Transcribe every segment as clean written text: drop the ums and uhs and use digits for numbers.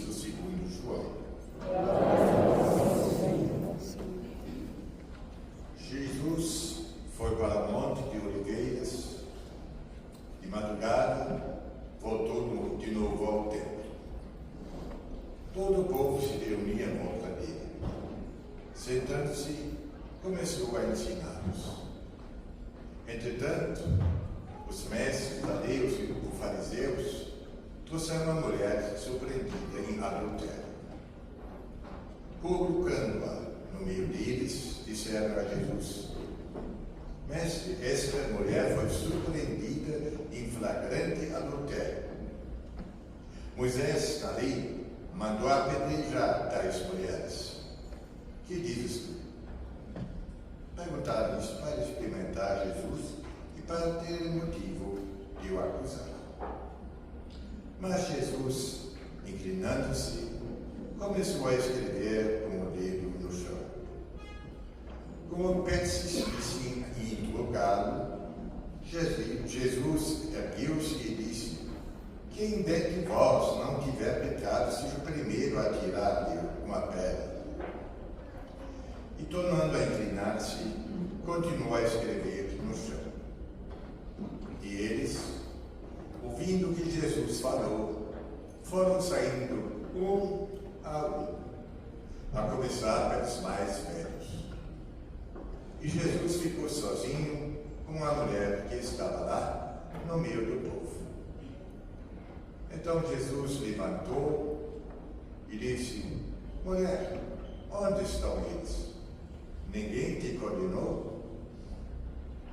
Evangelista segundo João. Jesus foi para o Monte de Oliveiras, de madrugada voltou de novo ao templo. Todo o povo se reunia em volta dele. Sentando-se, começou a ensiná-los. Entretanto, os mestres da lei e os fariseus trouxeram uma mulher surpreendida em adultério. Colocando-a no meio deles, disseram a Jesus: Mestre, esta mulher foi surpreendida em flagrante adultério. Moisés, na lei, mandou apedrejar tais mulheres. Que dizes tu? Perguntaram isso para experimentar Jesus e para ter motivo de o acusar. Mas Jesus, inclinando-se, começou a escrever com o dedo no chão. Como persistissem em interrogá-lo, Jesus ergueu-se e disse: Quem dentre vós não tiver pecado, seja o primeiro a tirar-lhe uma pedra. E tornando a inclinar-se, continuou a escrever no chão. E eles, ouvindo o que Jesus falou, foram saindo um a um, a começar pelos mais velhos. E Jesus ficou sozinho com a mulher que estava lá no meio do povo. Então Jesus levantou e disse: Mulher, onde estão eles? Ninguém te condenou?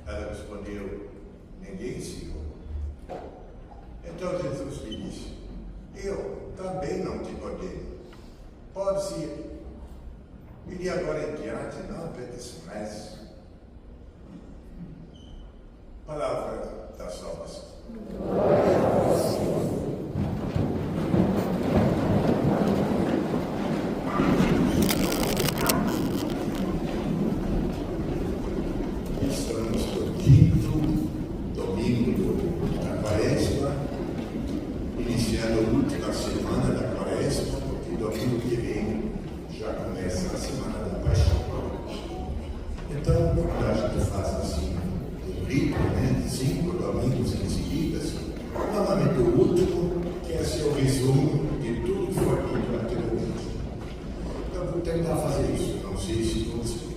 Ela respondeu: Ninguém, Senhor. Então Jesus lhe disse: Eu também não te condeno. Podes ir. E de agora em diante não peques mais. Palavra da salvação. Estamos no quinto domingo da Quaresma, iniciando a última semana da Quaresma, porque domingo que vem já começa a Semana da Paixão. Então, quando a gente faz assim, o rito, né, 5 domingos em seguida, normalmente o último quer ser o resumo de tudo que foi dito anteriormente. Então, vou tentar fazer isso, não sei se consigo.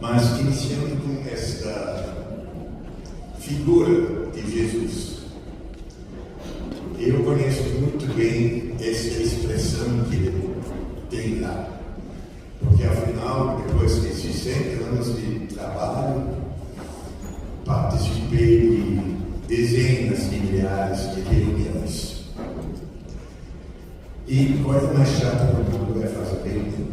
Mas, iniciando com esta figura de Jesus, eu conheço muito bem essa expressão que ele tem lá. Porque, afinal, depois desses 100 anos de trabalho, participei de dezenas de milhares de reuniões. E coisa mais chata do mundo é fazer reunião.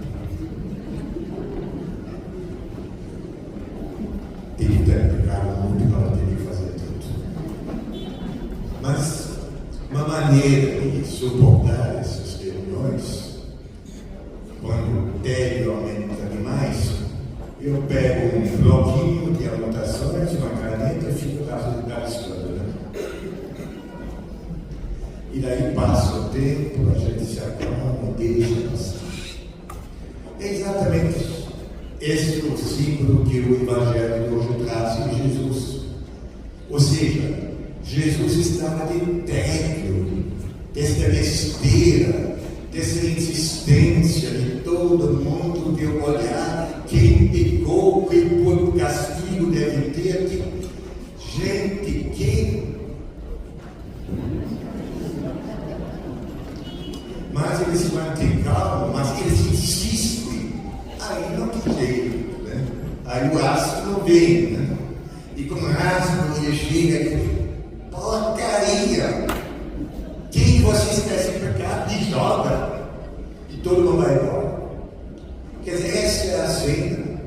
Tem que praticar muito para ter que fazer tudo. Mas uma maneira de suportar essas reuniões, quando o tédio aumenta demais, eu pego um bloquinho de anotações, uma caneta e fico rabiscando, né? E daí passa o tempo, a gente se acalma e deixa passar. É exatamente esse é o símbolo que o Evangelho de hoje traz em Jesus. Ou seja, Jesus estava de tédio, dessa besteira, dessa insistência de todo mundo de olhar quem pecou, quem por castigo deve ter. Gente, quem? Mas eles se mantêm calmos, mas eles insistem. Aí não tem jeito, né? Aí o ácido não vem, né? E com o ácido ele chega e porcaria! Quem vocês querem pecar, me joga e todo mundo vai embora. Quer dizer, essa é a cena.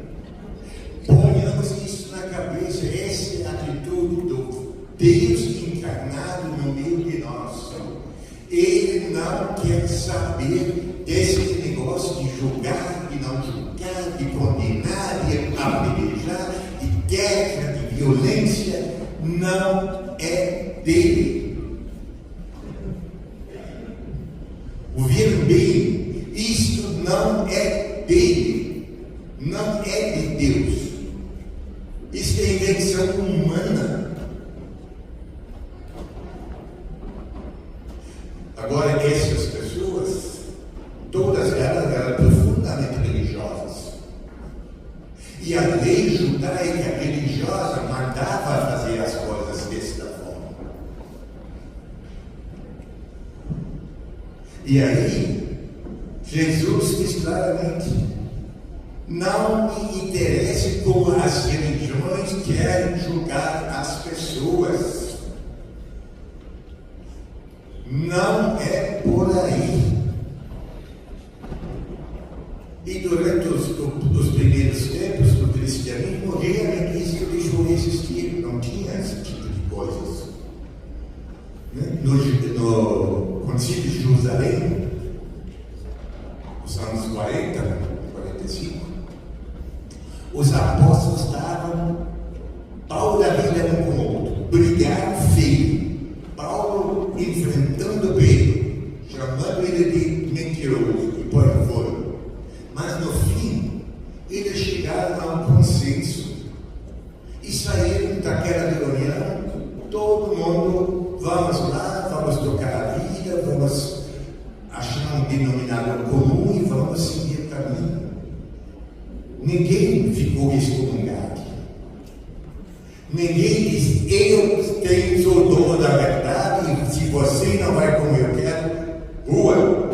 Ponhamos isso na cabeça, essa é a atitude do Deus encarnado no meio de nós. Ele não quer saber desse negócio de julgar, de não julgar, de condenar, de apedrejar, de guerra, de violência. Não é dele. dele, não é de Deus. Isso é invenção humana. Agora, essas pessoas, todas elas eram profundamente religiosas. E a lei judaica religiosa mandava fazer as coisas desta forma. E aí, Jesus diz claramente: não me interessa como as religiões querem julgar as pessoas. Não é por aí. E durante os primeiros tempos do cristianismo, realmente isso deixou de existir. Não tinha esse tipo de coisas. No Concílio de Jerusalém, nos anos 40, 45, os apóstolos estavam pau da vida um com o outro, brigaram feio. Paulo enfrentando Pedro, chamando ele de mentiroso e por favor. Mas no fim, eles chegaram a um consenso e saíram daquela reunião. Todo mundo, vamos lá, vamos tocar a vida, vamos achar um denominador comum e vamos seguir o caminho. Ninguém ficou excomungado. Ninguém diz: eu sou o dono da verdade, e se você não vai como eu quero, rua.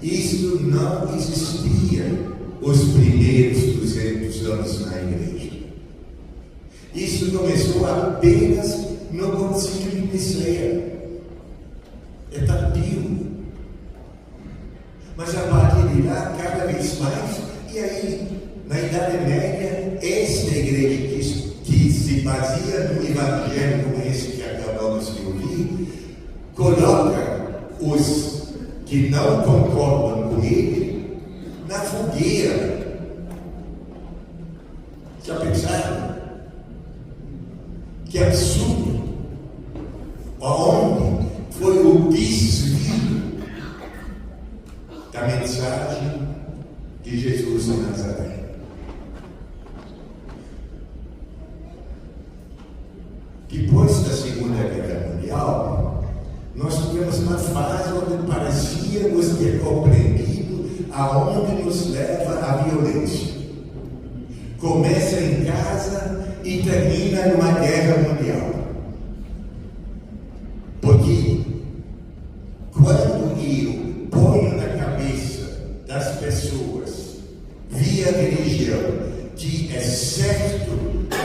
Isso não existia os primeiros 200 anos na igreja. Isso começou apenas no Concílio de Nicéia. É tardio. Mas a partir de lá, cada vez mais, e aí, na Idade Média, esta igreja que se baseia no evangelho como esse que acabamos de ouvir, coloca os que não concordam com ele na fogueira. Já pensaram? Que absurdo! Onde foi o desvio da mensagem de Jesus de Nazaré? Depois da Segunda Guerra Mundial, nós tivemos uma fase onde parecíamos ter compreendido aonde nos leva a violência. Começa em casa e termina numa guerra mundial. Porque quando eu ponho na cabeça das pessoas, via religião, que é certo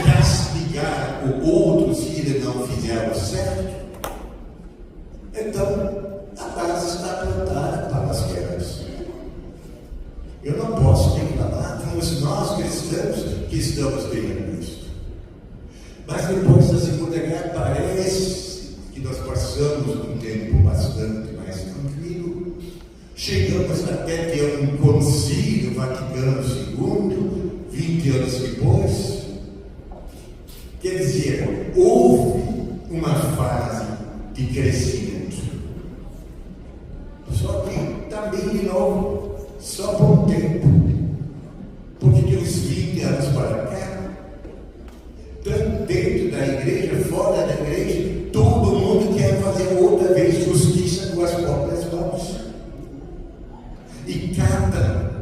castigar o outro se ele não fizer o certo, então a base está plantada para as guerras. Eu não posso reclamar, fomos nós cristãos que estamos vendo isso. Mas depois da Segunda Guerra parece que nós passamos um tempo bastante mais tranquilo. Chegamos até ter um concílio Vaticano II, 20 anos depois. Quer dizer, houve uma fase de crescimento. Só que também, de novo, só por um tempo. Porque de uns 20 anos para cá, tanto dentro da igreja, fora da igreja, todo mundo quer fazer outra vez justiça com as próprias mãos. E cata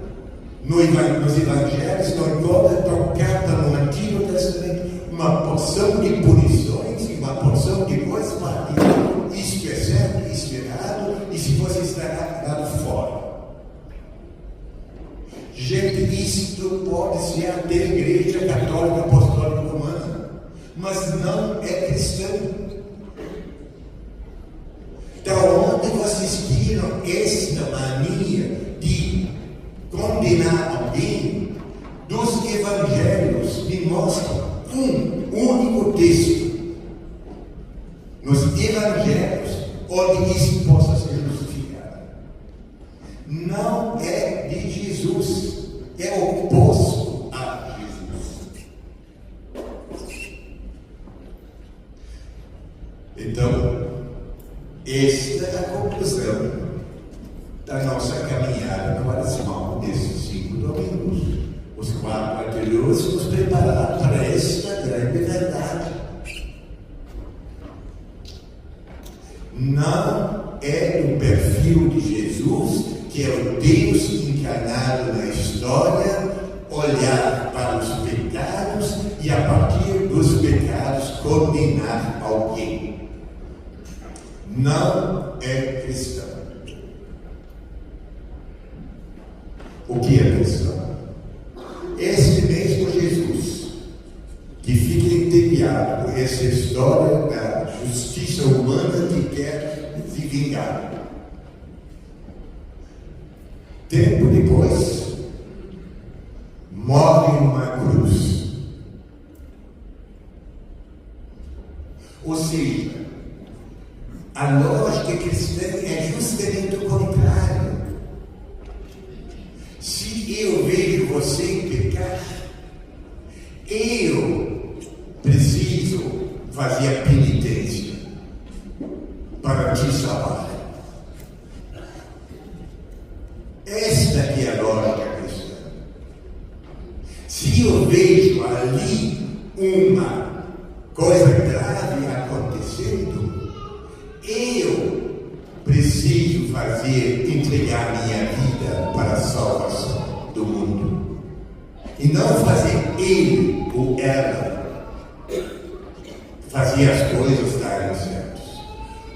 nos evangelhos, não importa, então cata no Antigo Testamento uma porção de punições e uma porção de coisas para isso é certo, isso é errado, e se você está errado, fora. Gente, isto pode ser até a Igreja Católica Apostólica Romana, mas não é cristão. Da onde vocês tiram esta mania de condenar alguém? Dos evangelhos me mostram um único texto nos evangelhos onde isso possa ser justificado. Não é de Jesus, é oposto a Jesus. Então, esta é a conclusão da nossa caminhada no Erasmal nesses 5 maravilhoso nos preparar para esta grande verdade. Não é o perfil de Jesus, que é o Deus encarnado na história, olhar para os pecados e a partir dos pecados condenar alguém. Não é cristão. O que é cristão? Este mesmo Jesus, que fica entediado por essa história da justiça humana que quer se vingar. Tempo depois, morre numa cruz. Ou seja, a lógica cristã é justamente o contrário. Se eu vejo você pecar, eu preciso fazer a penitência para te salvar. Esta é a lógica cristã. Se eu vejo ali uma coisa grave acontecendo, eu preciso entregar minha vida para a salvação do mundo. E não fazer ele ou ela fazer as coisas darem certo.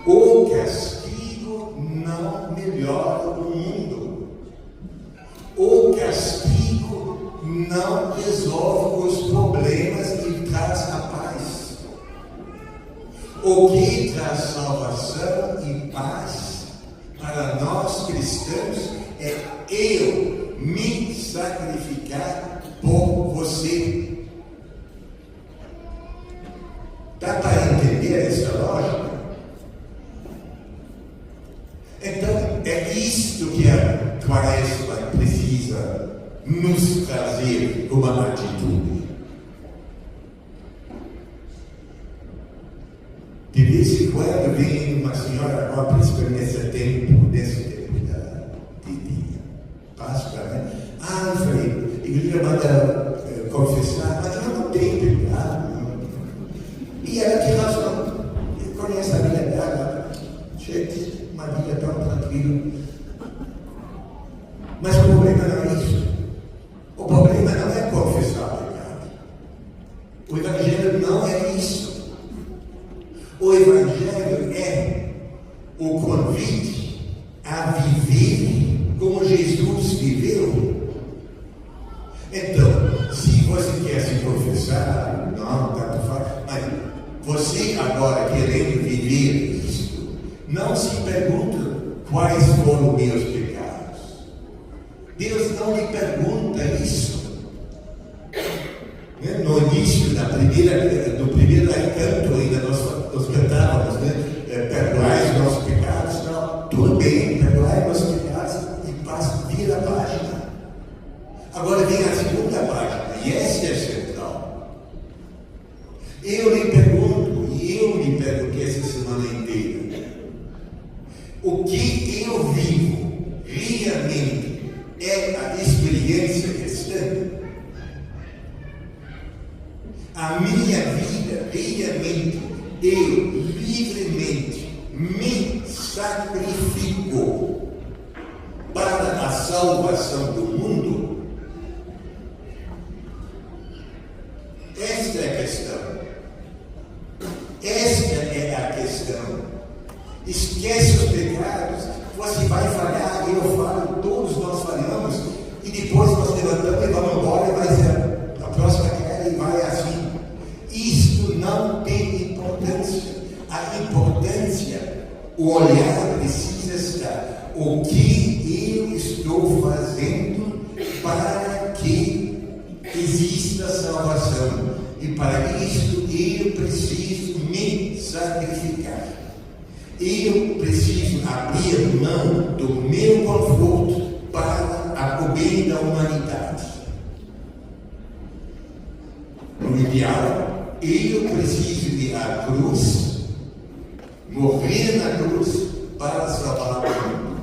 O castigo não melhora o mundo. O castigo não resolve os problemas e traz a paz. O que traz salvação e paz para nós cristãos é eu me sacrificar por você. Dá para entender essa lógica? Então, é isto que a Quaresma precisa nos trazer como atitude. De vez em quando vem uma senhora, principalmente nesse tempo de Páscoa, né? Eu falei, a igreja manda confessar, mas eu não tenho pecado. E ela tem razão, conhece a vida dela, gente, uma vida tão tranquila. Mas o problema não é isso. O problema não é confessar o pecado. O Evangelho não é isso. O Evangelho é o convite a viver como Jesus viveu. Então, se você quer se confessar, não, tanto faz, mas você agora querendo viver isso, não se pergunta quais foram meus pecados. Deus não lhe pergunta isso. No início, do primeiro canto, ainda nós cantávamos, perdoai os nossos pecados. Não, tudo bem, perdoai os nossos pecados e vira a página. Agora vem a segunda página, e essa é central. Eu lhe pergunto, e eu me perguntei essa semana inteira, o que eu vivo realmente é a experiência cristã? A minha vida, realmente, eu livremente me sacrifico para a salvação do mundo? Esta é a questão. Esta é a questão. Esquece os pecados, você vai falhar, eu falo, todos nós falhamos, e depois nós levantamos e vamos embora, vai ser a próxima queda e vai assim. Isto não tem importância. A importância, o olhar precisa estar. O que eu estou fazendo para que exista salvação? E para isso eu preciso me sacrificar. Eu preciso abrir mão do meu conforto para o bem da humanidade. No ideal, eu preciso ir à cruz, morrer na cruz para salvar o mundo.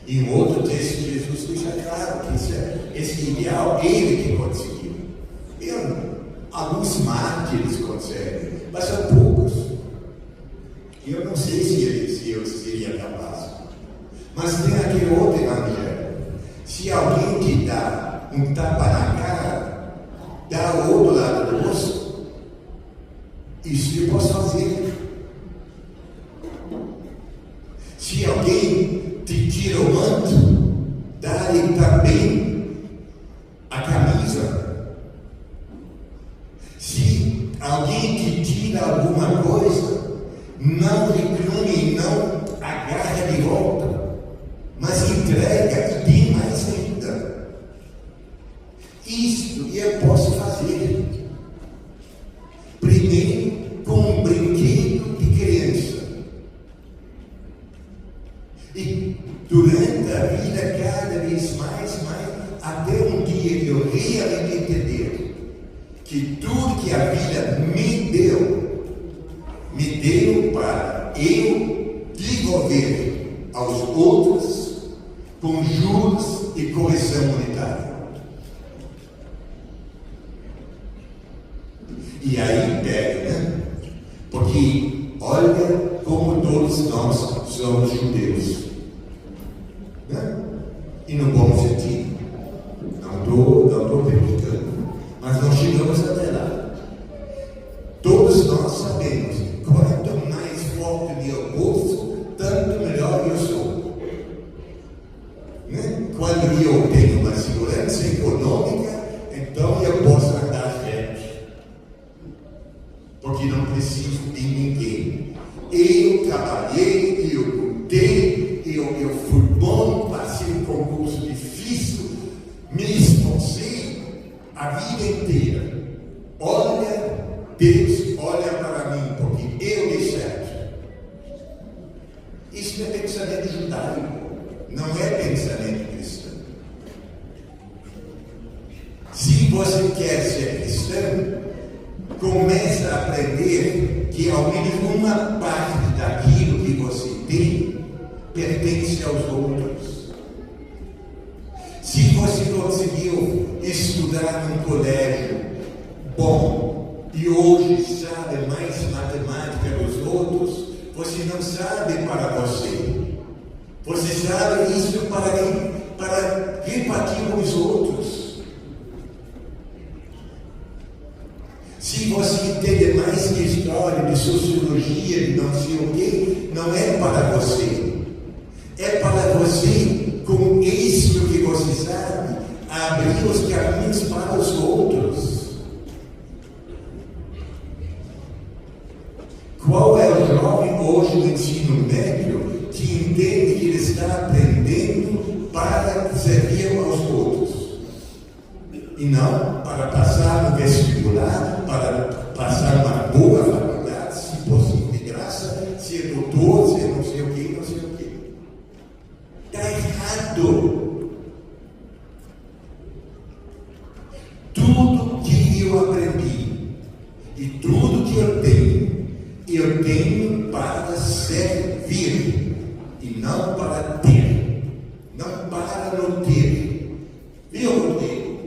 E um outro texto de Jesus deixa claro: pensar que esse ideal ele que conseguiu. Alguns mártires conseguem, mas são poucos. Eu não sei se eu seria capaz. Mas tem aquele outro evangelho. Se alguém te dá um tapa na cara, dá o outro lado do rosto. Isso eu posso fazer. Se alguém te tira o manto, dá-lhe também a camisa. Se alguém te tira alguma coisa, não reclame, não agarra de volta, mas entrega e dê mais ainda. Isto eu posso fazer. Primeiro, com um brinquedo de criança. E durante a vida, cada vez mais, até um dia que eu realmente entender que tudo que a vida me deu para eu devolver aos outros com juros e correção monetária. E aí pega, né? Porque olha como todos nós somos judeus, né? E no bom sentido. Não estou perguntando, mas nós chegamos até lá. Todos nós sabemos, quanto mais forte o meu bolso, tanto melhor eu sou. Né? Quando eu tenho uma segurança econômica, então eu posso andar reto. Porque não preciso de ninguém. Eu trabalhei, eu lutei, eu fui bom, passei um concurso difícil, me esforcei a vida inteira. Olha, Deus, olha para mim, porque eu dei certo. Isso não é pensamento judaico, não é pensamento cristão. Se você quer ser cristão, comece a aprender que ao menos uma parte daquilo que você tem pertence aos outros. Se você conseguiu estudar num colégio bom e hoje sabe mais matemática dos outros, você não sabe para você. Você sabe isso para repartir com os outros. Se você entende mais de história, de sociologia, de não sei o que, não é para você. É para você, com isso que você sabe, abrir os caminhos para os outros. Qual é o jovem hoje no ensino médio que entende que ele está aprendendo para servir aos outros? E não para passar no vestibular, para passar uma boa faculdade, se possível de graça, ser doutor, ser não sei o que, não sei o que. Está errado. Tudo que eu aprendi e tudo que eu tenho para servir e não para ter, não para não ter. Viu, Rodrigo?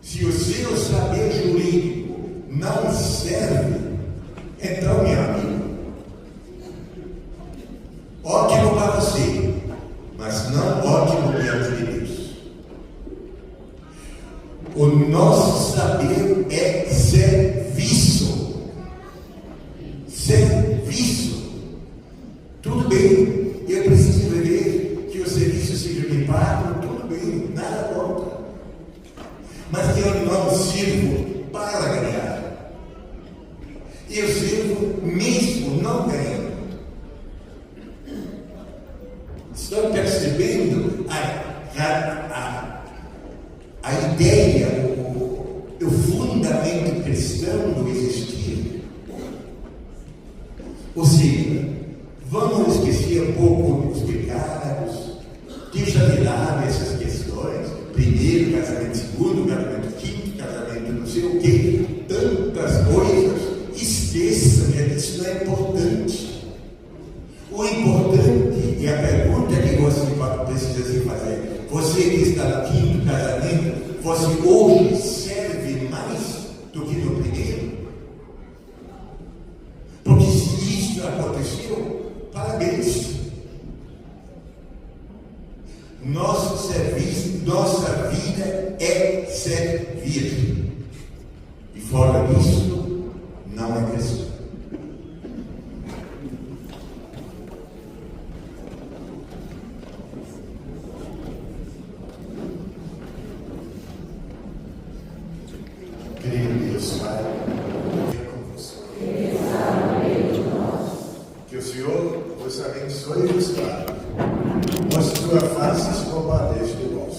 Se o seu saber jurídico não serve, então, meu amigo, ótimo para você, mas não ótimo diante de Deus. O nosso saber é serviço. Serviço. Tudo bem, eu preciso ver que o serviço seja me pago, tudo bem, nada contra. Mas eu não sirvo para ganhar. Eu sirvo mesmo não ganhando. Estão percebendo a ideia, o fundamento cristão do existir? Ou seja, vamos esquecer um pouco dos pecados, deixa de lado essas questões, primeiro casamento, segundo casamento, quinto casamento, não sei o que, tantas coisas, esqueçam, isso não é importante. O importante é a pergunta que você precisa se fazer. Você que está aqui você hoje serve mais do que no primeiro? Porque se isso aconteceu, parabéns. Nosso serviço, nossa vida é servir. E fora disso, não é questão. Querido Deus Pai, venha convosco. Que o Senhor vos abençoe e vos guarde. Mostre sua face e se compadeça de vós.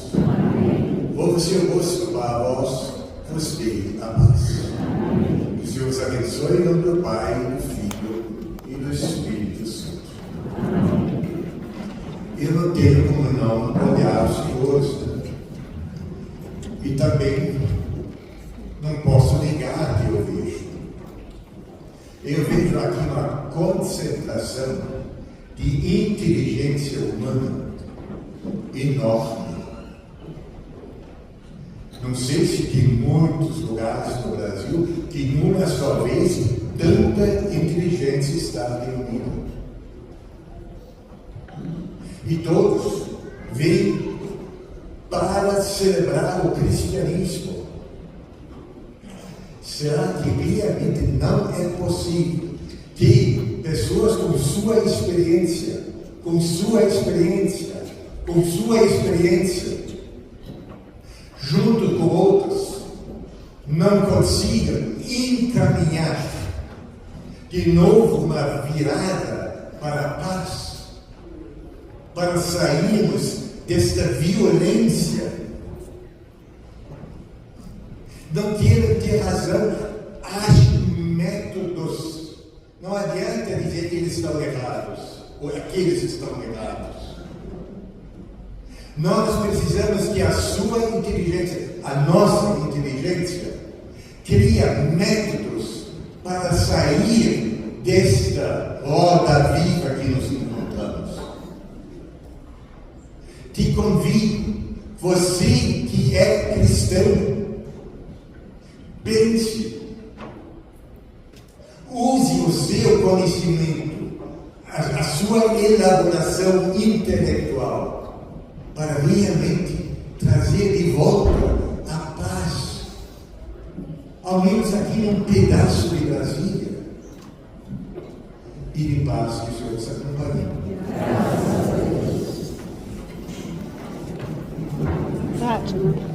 Volva o seu rosto para vós, vos dê a paz. Que o Senhor vos abençoe em nome do Pai, do Filho e do Espírito Santo. Eu não tenho como não olhar os senhores, e também não posso negar que eu vejo. Eu vejo aqui uma concentração de inteligência humana enorme. Não sei se tem muitos lugares no Brasil que numa só vez tanta inteligência está reunida. E todos vêm para celebrar o cristianismo. Será que realmente não é possível que pessoas com sua experiência, junto com outras, não consigam encaminhar de novo uma virada para a paz, para sairmos desta violência? Não quero ter razão, acho métodos. Não adianta dizer que eles estão errados, ou aqueles estão errados. Nós precisamos que a sua inteligência, a nossa inteligência, crie métodos para sair desta roda viva que nos encontramos. Te convido, você que é cristão, pense, use o seu conhecimento, a sua elaboração intelectual, para realmente trazer de volta a paz, ao menos aqui num pedaço de Brasília, e de paz que o Senhor nos acompanhe. Fátima.